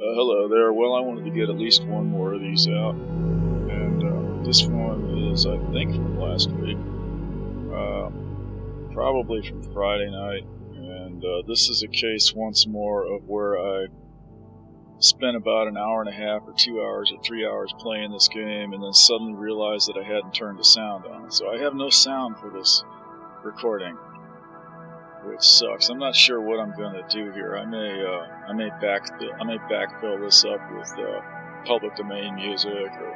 Hello there. Well, I wanted to get at least one more of these out. And this one is, I think, from last week. Probably from Friday night. And this is a case once more of where I spent about an hour and a half or 2 hours or 3 hours playing this game and then suddenly realized that I hadn't turned the sound on. So I have no sound for this recording, which sucks. I'm not sure what I'm going to do here. I may backfill this up with public domain music, or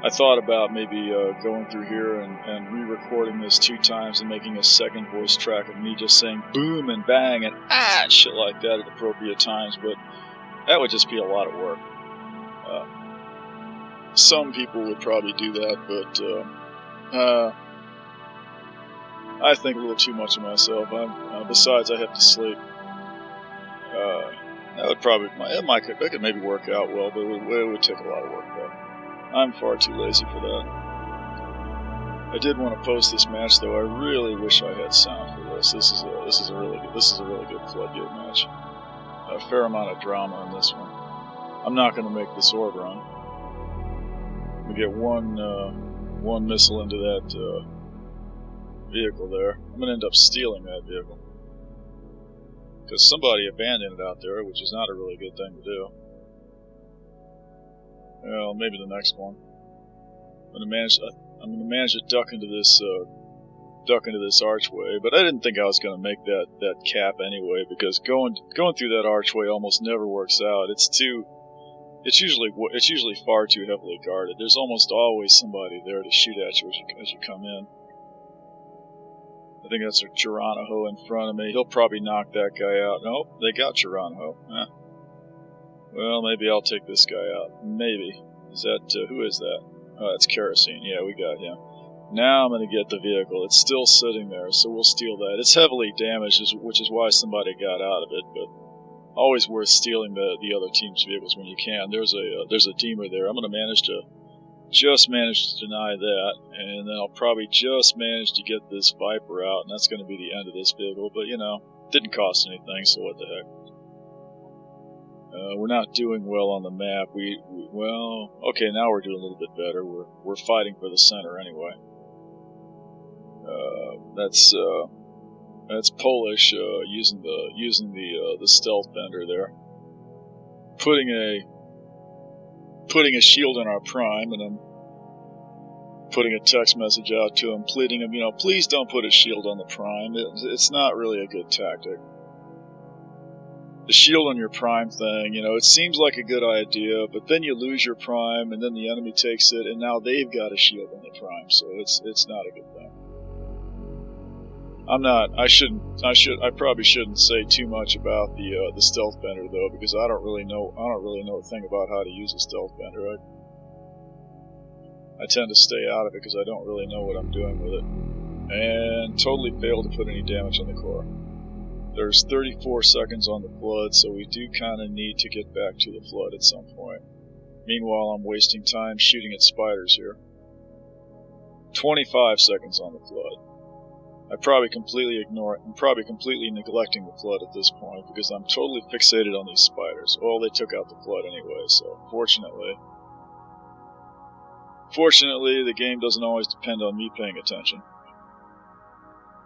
I thought about maybe going through here and re-recording this 2 times and making a second voice track of me just saying boom and bang and ah and shit like that at appropriate times, but that would just be a lot of work. Some people would probably do that, but I think a little too much of myself. Besides, I have to sleep. That would probably that could maybe work out well, but it would take a lot of work though. I'm far too lazy for that. I did want to post this match though. I really wish I had sound for this. This is a really good Floodgate match. A fair amount of drama in this one. I'm not going to make this orb run. We get one missile into that vehicle there. I'm going to end up stealing that vehicle because somebody abandoned it out there, which is not a really good thing to do. Well, maybe the next one. I'm going to manage to duck into this archway, but I didn't think I was going to make that cap anyway, because going through that archway almost never works out. It's usually far too heavily guarded. There's almost always somebody there to shoot at you as you come in. I think that's Geronimo in front of me. He'll probably knock that guy out. Nope, they got Geronimo. Well, maybe I'll take this guy out. Maybe. Is that who is that? Oh, that's Kerosene. Yeah, we got him. Now I'm going to get the vehicle. It's still sitting there, so we'll steal that. It's heavily damaged, which is why somebody got out of it, but always worth stealing the other team's vehicles when you can. There's a Deemer there. I'm going to manage to deny that, and then I'll probably just manage to get this Viper out, and that's going to be the end of this vehicle, but didn't cost anything, so what the heck. We're not doing well on the map. Okay, now we're doing a little bit better. We're fighting for the center anyway. That's Polish using the stealth bender there, putting a shield on our prime, and I'm putting a text message out to him, pleading him, please don't put a shield on the prime. It's not really a good tactic. The shield on your prime thing, it seems like a good idea, but then you lose your prime, and then the enemy takes it, and now they've got a shield on the prime, so it's not a good thing. I probably shouldn't say too much about the stealth bender though, because I don't really know a thing about how to use a stealth bender. I tend to stay out of it because I don't really know what I'm doing with it, and totally failed to put any damage on the core. There's 34 seconds on the flood, so we do kind of need to get back to the flood at some point. Meanwhile, I'm wasting time shooting at spiders here. 25 seconds on the flood. I'm probably completely neglecting the flood at this point, because I'm totally fixated on these spiders. Well, they took out the flood anyway, so fortunately, the game doesn't always depend on me paying attention.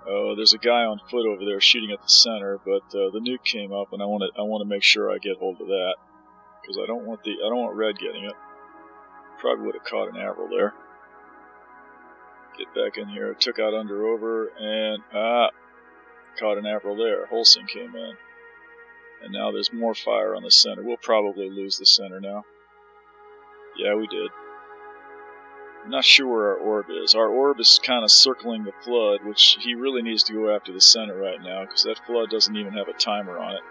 Oh, there's a guy on foot over there shooting at the center, but the nuke came up, and I want to make sure I get hold of that, because I don't want red getting it. Probably would have caught an arrow there. Get back in here. Took out under over, and caught an arrow there. Holsing came in, and now there's more fire on the center. We'll probably lose the center now. Yeah, we did. I'm not sure where our orb is. Our orb is kind of circling the flood, which he really needs to go after the center right now, because that flood doesn't even have a timer on it.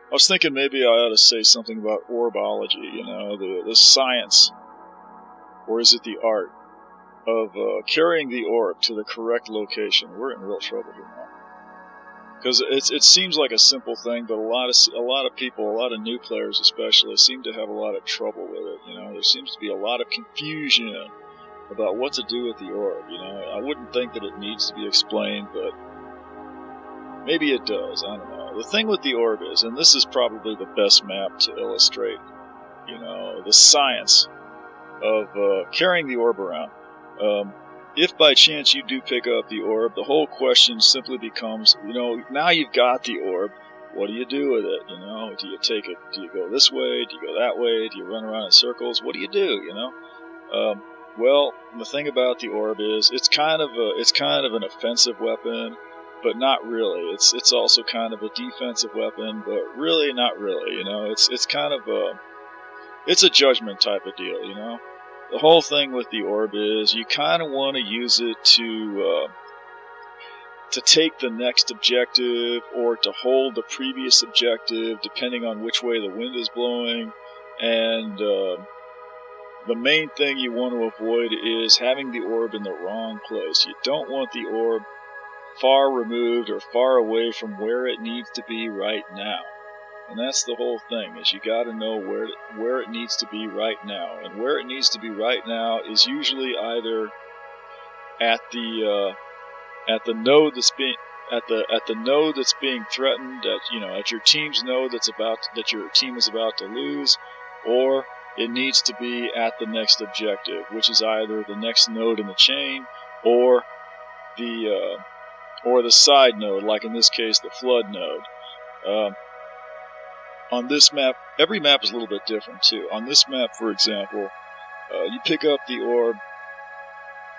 I was thinking maybe I ought to say something about orbology, the science, or is it the art, of carrying the orb to the correct location. We're in real trouble here now. Because it seems like a simple thing, but a lot of people, a lot of new players especially, seem to have a lot of trouble with it. There seems to be a lot of confusion about what to do with the orb. I wouldn't think that it needs to be explained, but maybe it does. I don't know. The thing with the orb is, and this is probably the best map to illustrate, the science of carrying the orb around. If by chance you do pick up the orb, the whole question simply becomes, now you've got the orb, what do you do with it? Do you take it? Do you go this way? Do you go that way? Do you run around in circles? What do you do? Well, the thing about the orb is it's kind of an offensive weapon, but not really. It's also kind of a defensive weapon, but really not really. It's kind of it's a judgment type of deal. The whole thing with the orb is you kind of want to use it to take the next objective or to hold the previous objective, depending on which way the wind is blowing, and the main thing you want to avoid is having the orb in the wrong place. You don't want the orb far removed or far away from where it needs to be right now. And that's the whole thing, is you got to know where it needs to be right now. And where it needs to be right now is usually either at the node that's being threatened, at your team's node that your team is about to lose, or it needs to be at the next objective, which is either the next node in the chain or the side node, like in this case the flood node. On this map, every map is a little bit different too. On this map, for example, you pick up the orb,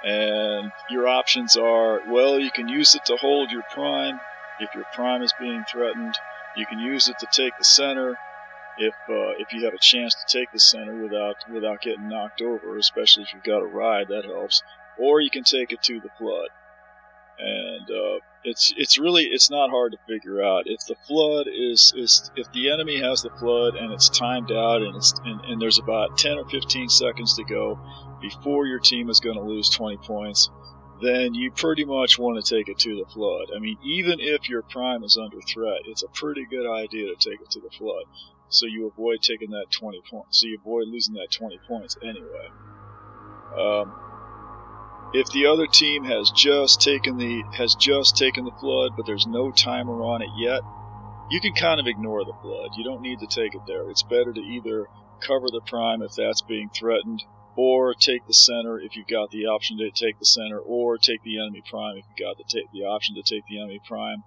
and your options are, well, you can use it to hold your prime if your prime is being threatened. You can use it to take the center if you have a chance to take the center without getting knocked over, especially if you've got a ride, that helps. Or you can take it to the flood. And it's not hard to figure out. If the flood if the enemy has the flood and it's timed out and there's about 10 or 15 seconds to go before your team is going to lose 20 points, then you pretty much want to take it to the flood. I mean, even if your prime is under threat, it's a pretty good idea to take it to the flood, so you avoid taking that 20 points. So you avoid losing that 20 points anyway. If the other team has just taken the flood, but there's no timer on it yet, you can kind of ignore the flood. You don't need to take it there. It's better to either cover the prime if that's being threatened, or take the center if you've got the option to take the center, or take the enemy prime if you've got the option to take the enemy prime.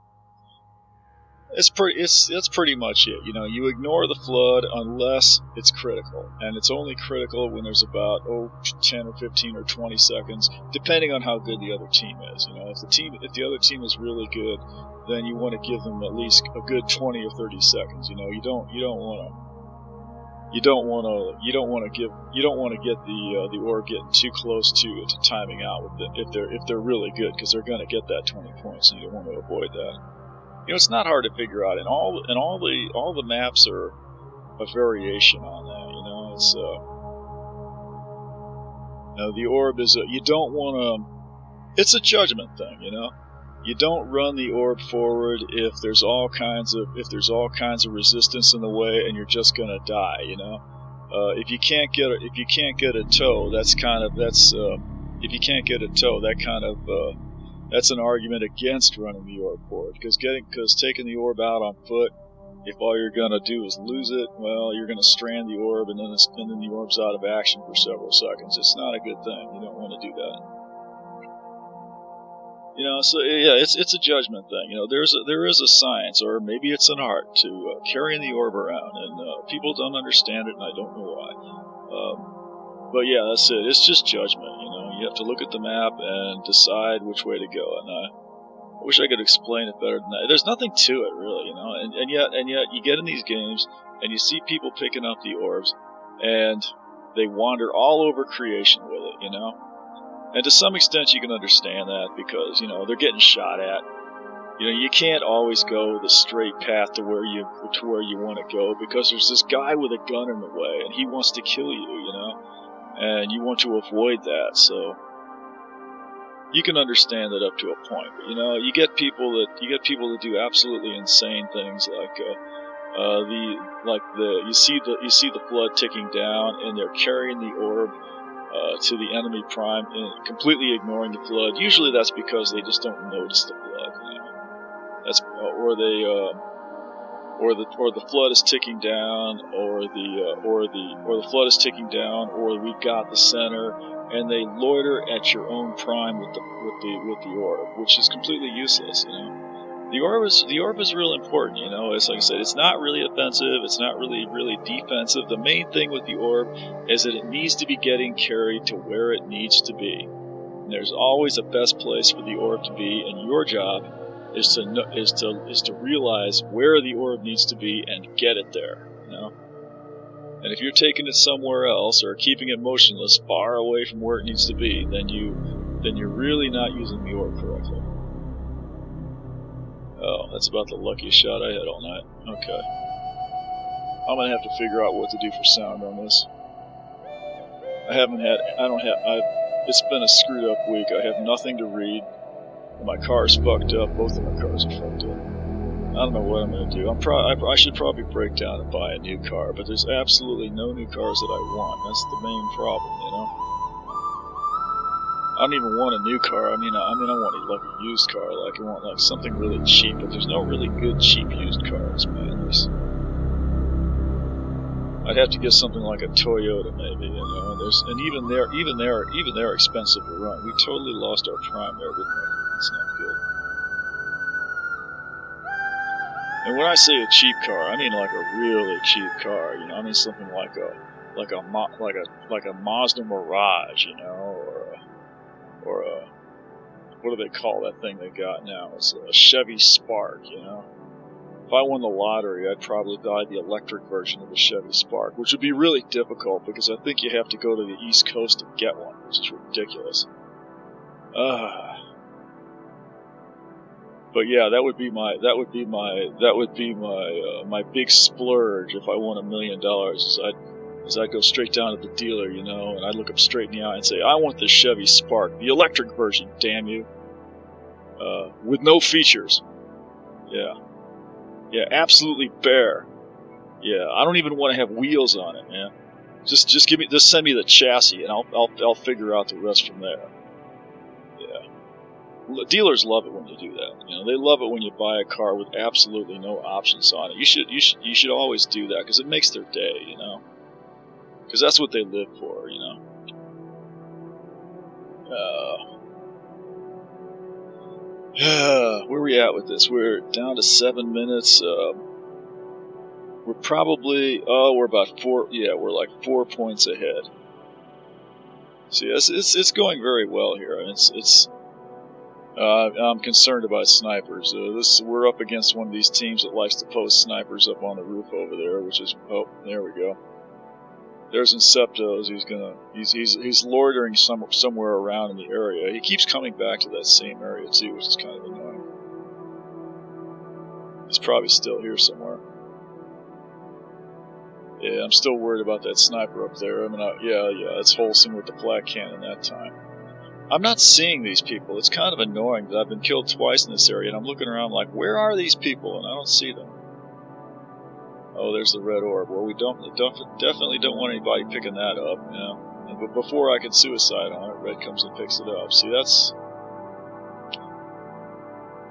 That's pretty much it. You ignore the flood unless it's critical, and it's only critical when there's about 10 or 15 or 20 seconds, depending on how good the other team is. If the other team is really good, then you want to give them at least a good 20 or 30 seconds. You don't want to get the orb getting too close to timing out with it if they're really good, because they're going to get that 20 points, and you want to avoid that. It's not hard to figure out, and all the maps are a variation on that. It's the orb is you don't want to. It's a judgment thing, You don't run the orb forward if there's all kinds of resistance in the way, and you're just gonna die. If you can't get a toe, that's an argument against running the orb forward, because taking the orb out on foot, if all you're going to do is lose it, well, you're going to strand the orb, and then the orb's out of action for several seconds. It's not a good thing. You don't want to do that. So yeah, it's a judgment thing. There is a science, or maybe it's an art, to carrying the orb around, and people don't understand it, and I don't know why. But yeah, that's it. It's just judgment. You have to look at the map and decide which way to go. And I wish I could explain it better than that. There's nothing to it, really, And yet you get in these games and you see people picking up the orbs, and they wander all over creation with it, And to some extent, you can understand that, because they're getting shot at. You can't always go the straight path to where you want to go, because there's this guy with a gun in the way, and he wants to kill you, and you want to avoid that. So you can understand that up to a point. But, you get people that do absolutely insane things, like you see the flood ticking down, and they're carrying the orb to the enemy prime and completely ignoring the flood. Usually that's because they just don't notice the flood. the flood is ticking down, or the flood is ticking down, or we've got the center, and they loiter at your own prime with the orb, which is completely useless. The orb is real important. It's like I said, it's not really offensive, it's not really defensive. The main thing with the orb is that it needs to be getting carried to where it needs to be. And there's always a best place for the orb to be, and your job is to realize where the orb needs to be and get it there. And if you're taking it somewhere else or keeping it motionless far away from where it needs to be, then you're really not using the orb correctly. Oh, that's about the luckiest shot I had all night. Okay. I'm gonna have to figure out what to do for sound on this. It's been a screwed up week. I have nothing to read. My car's fucked up. Both of my cars are fucked up. I don't know what I'm gonna do. I should probably break down and buy a new car, but there's absolutely no new cars that I want. That's the main problem, I don't even want a new car. I mean, I want a used car. I want something really cheap, but there's no really good cheap used cars, man. I'd have to get something like a Toyota, maybe. And even they're expensive to run. We totally lost our prime there, didn't we? It's not good. And when I say a cheap car, I mean like a really cheap car. I mean something like a Mazda Mirage, or a, what do they call that thing they got now? It's a Chevy Spark, If I won the lottery, I'd probably buy the electric version of the Chevy Spark, which would be really difficult because I think you have to go to the East Coast to get one, which is ridiculous. But yeah, that would be my big splurge if I won $1 million. Is I'd go straight down to the dealer, and I'd look him straight in the eye and say, I want this Chevy Spark, the electric version, damn you, with no features. Yeah, absolutely bare. Yeah, I don't even want to have wheels on it, man. Just send me the chassis, and I'll figure out the rest from there. Yeah, dealers love it when you do that. They love it when you buy a car with absolutely no options on it. You should always do that because it makes their day, Because that's what they live for, Where are we at with this? We're down to 7 minutes. We're probably, we're about 4, we're like 4 points ahead. See, it's going very well here. I'm concerned about snipers. We're up against one of these teams that likes to post snipers up on the roof over there, which is, there we go. There's Inceptos. He's loitering somewhere around in the area. He keeps coming back to that same area too, which is kind of annoying. He's probably still here somewhere. Yeah, I'm still worried about that sniper up there. It's Holson with the flak cannon that time. I'm not seeing these people. It's kind of annoying that I've been killed twice in this area, and I'm looking around like, where are these people? And I don't see them. Oh, there's the red orb. Well, we definitely don't want anybody picking that up, But before I can suicide on it, red comes and picks it up. See, that's...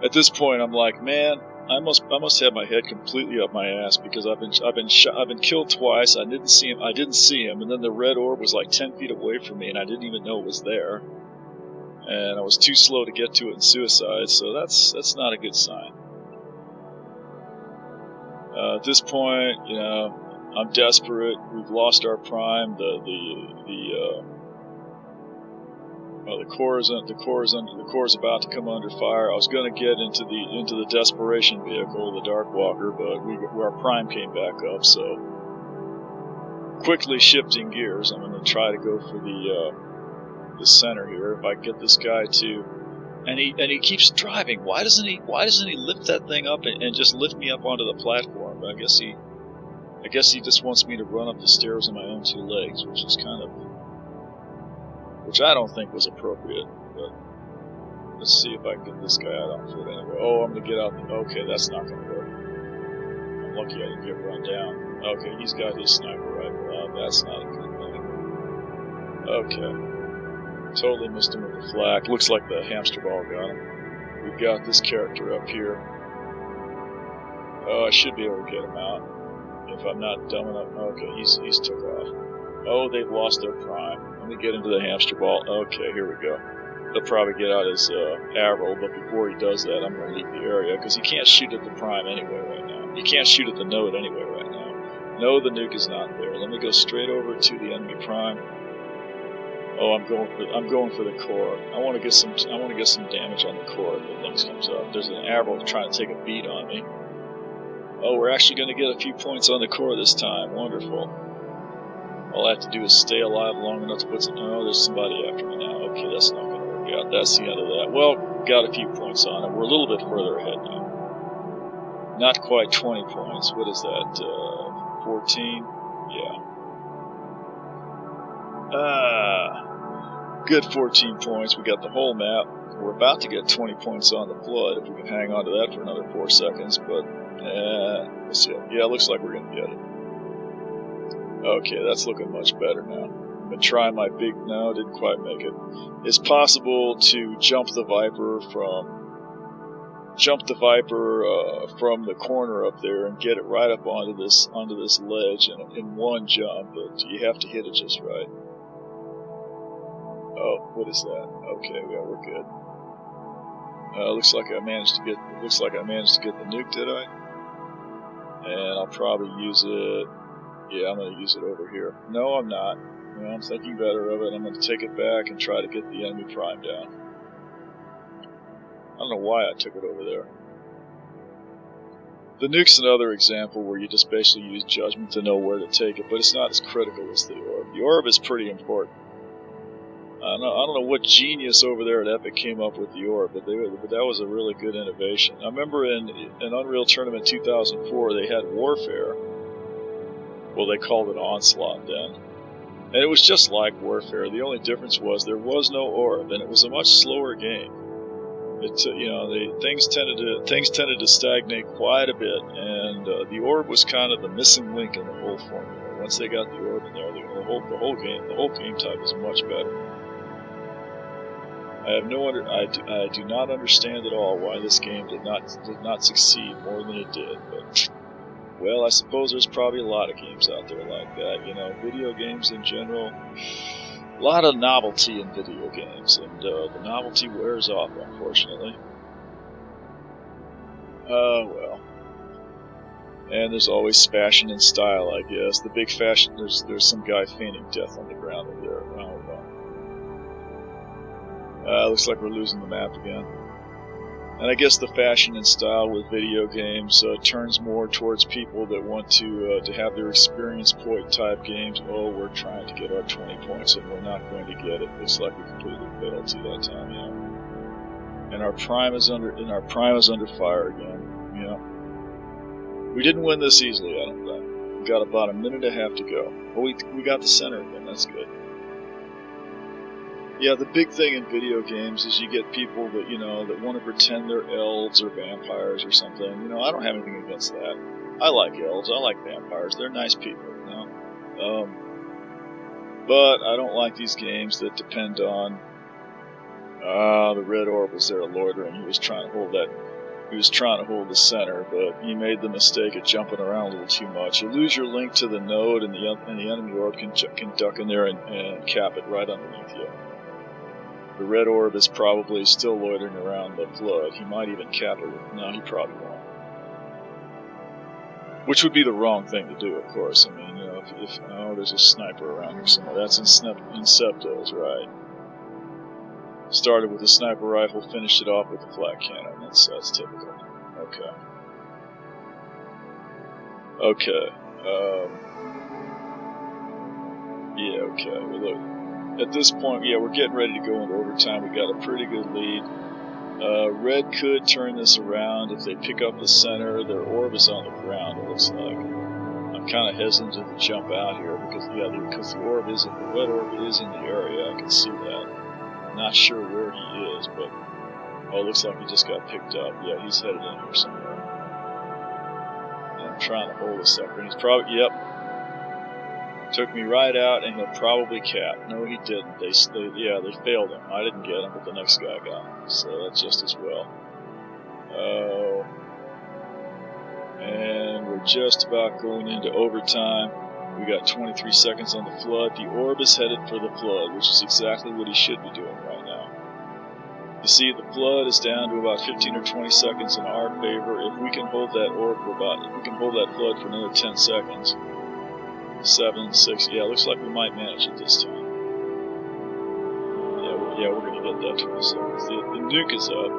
At this point, I'm like, man, I must have my head completely up my ass because I've been killed twice. I didn't see him, and then the red orb was like 10 feet away from me, and I didn't even know it was there. And I was too slow to get to it and suicide, so that's not a good sign. At this point, I'm desperate. We've lost our prime. The core is about to come under fire. I was going to get into the desperation vehicle, the Dark Walker, but our prime came back up. So quickly shifting gears, I'm going to try to go for the center here. If I get this guy to. And he keeps driving. Why doesn't he lift that thing up and just lift me up onto the platform? I guess he just wants me to run up the stairs on my own 2 legs, which I don't think was appropriate. But let's see if I can get this guy out on foot anyway. Oh, I'm gonna get out. Okay, that's not gonna work. I'm lucky I didn't get run down. Okay, he's got his sniper rifle out. That's not a good thing. Okay. Totally missed him with the flak. Looks like the hamster ball got him. We've got this character up here. Oh, I should be able to get him out if I'm not dumb enough. Okay, he's took off. Oh, they've lost their prime. Let me get into the hamster ball. Okay, here we go. He'll probably get out his arrow, but before he does that, I'm going to leave the area, because he can't shoot at the prime anyway right now. He can't shoot at the node anyway right now. No, the nuke is not there. Let me go straight over to the enemy prime. Oh, I'm going for the core. I want to get some damage on the core if the things comes up. There's an arrow trying to take a beat on me. Oh, we're actually going to get a few points on the core this time. Wonderful. All I have to do is stay alive long enough to put some... Oh, there's somebody after me now. Okay, that's not going to work out. That's the end of that. Well, got a few points on it. We're a little bit further ahead now. Not quite 20 points. What is that? 14? Yeah. Good 14 points. We got the whole map. We're about to get 20 points on the flood if we can hang on to that for another 4 seconds, but we'll see. Yeah, it looks like we're going to get it. Okay, that's looking much better now. I'm going to try my big... No, didn't quite make it. It's possible to jump the Viper from the corner up there and get it right up onto this ledge in one jump, but you have to hit it just right. Oh, what is that? Okay, yeah, we're good. Looks like I managed to get the nuke, did I? And I'll probably use it. Yeah, I'm going to use it over here. No, I'm not. No, I'm thinking better of it. I'm going to take it back and try to get the enemy prime down. I don't know why I took it over there. The nuke's another example where you just basically use judgment to know where to take it, but it's not as critical as the orb. The orb is pretty important. I don't know what genius over there at Epic came up with the orb, but that was a really good innovation. I remember in Unreal Tournament 2004, they had Warfare. Well, they called it Onslaught then. And it was just like Warfare. The only difference was there was no orb, and it was a much slower game. Things tended to stagnate quite a bit, and the orb was kind of the missing link in the whole formula. Once they got the orb in there, the whole game type is much better. I do not understand at all why this game did not succeed more than it did, but well, I suppose there's probably a lot of games out there like that. Video games in general, a lot of novelty in video games, and the novelty wears off, unfortunately. Well. And there's always fashion and style, I guess. The big fashion, there's some guy feigning death on the ground over there. Oh, well. Looks like we're losing the map again. And I guess the fashion and style with video games turns more towards people that want to have their experience point type games. Oh, we're trying to get our 20 points and we're not going to get it. Looks like we completely failed to that time, yeah. And our prime is under fire again. Yeah. We didn't win this easily, I don't think. We got about a minute and a half to go. Well, we got the center again. That's good. Yeah, the big thing in video games is you get people that, that want to pretend they're elves or vampires or something. I don't have anything against that. I like elves. I like vampires. They're nice people, But I don't like these games that depend on... the red orb was there loitering. He was trying to hold the center, but he made the mistake of jumping around a little too much. You lose your link to the node, and the enemy orb can duck in there and cap it right underneath you. The red orb is probably still loitering around the flood. He might even cap it. No, he probably won't. Which would be the wrong thing to do, of course. I mean, if there's a sniper around here somewhere. That's in Septos, right? Started with a sniper rifle, finished it off with a flat cannon. That's typical. Okay. Okay. Yeah, okay. Well, look. At this point, yeah, we're getting ready to go into overtime. We got a pretty good lead. Red could turn this around if they pick up the center. Their orb is on the ground, it looks like. I'm kind of hesitant to jump out here because the red orb is in the area. I can see that. I'm not sure where he is, but it looks like he just got picked up. Yeah, he's headed in here somewhere. And I'm trying to hold a sucker. He's probably, yep. Took me right out, and he'll probably cap. No, he didn't. They failed him. I didn't get him, but the next guy got him. So that's just as well. Oh. And we're just about going into overtime. We got 23 seconds on the flood. The orb is headed for the flood, which is exactly what he should be doing right now. You see, the flood is down to about 15 or 20 seconds in our favor. If we can hold that orb for if we can hold that flood for another 10 seconds. 7, 6, yeah, looks like we might manage it this time. Yeah, we're going to get that 20 seconds. The nuke is up.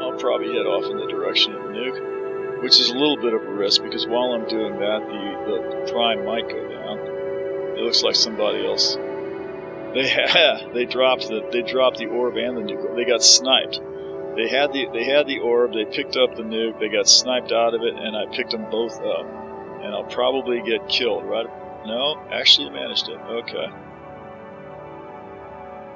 I'll probably head off in the direction of the nuke, which is a little bit of a risk because while I'm doing that, the prime might go down. It looks like somebody else. They dropped the orb and the nuke. They got sniped. They had the orb. They picked up the nuke. They got sniped out of it, and I picked them both up. And I'll probably get killed, right? No, actually managed it. Okay.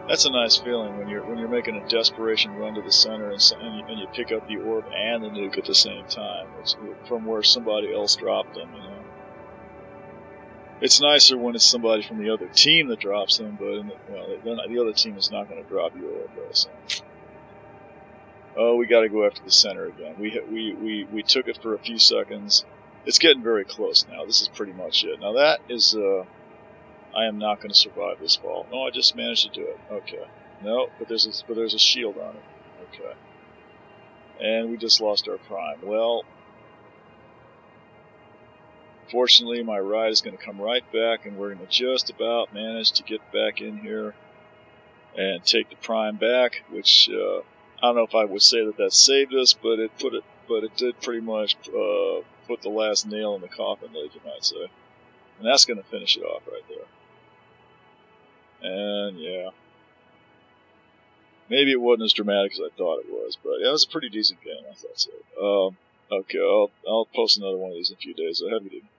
That's a nice feeling when you're making a desperation run to the center and you pick up the orb and the nuke at the same time. It's from where somebody else dropped them, you know. It's nicer when it's somebody from the other team that drops them, but the other team is not going to drop your orb, though. So. Oh, we got to go after the center again. We took it for a few seconds. It's getting very close now. This is pretty much it. Now that is I am not going to survive this fall. No, I just managed to do it. Okay. No, but there's a shield on it. Okay. And we just lost our prime. Well, fortunately, my ride is going to come right back, and we're going to just about manage to get back in here and take the prime back, which I don't know if I would say that saved us, but it did pretty much put the last nail in the coffin, like you might say. And that's going to finish it off right there. And yeah, maybe it wasn't as dramatic as I thought it was, but yeah, it was a pretty decent game, I thought so. Okay, I'll post another one of these in a few days. So have a good evening.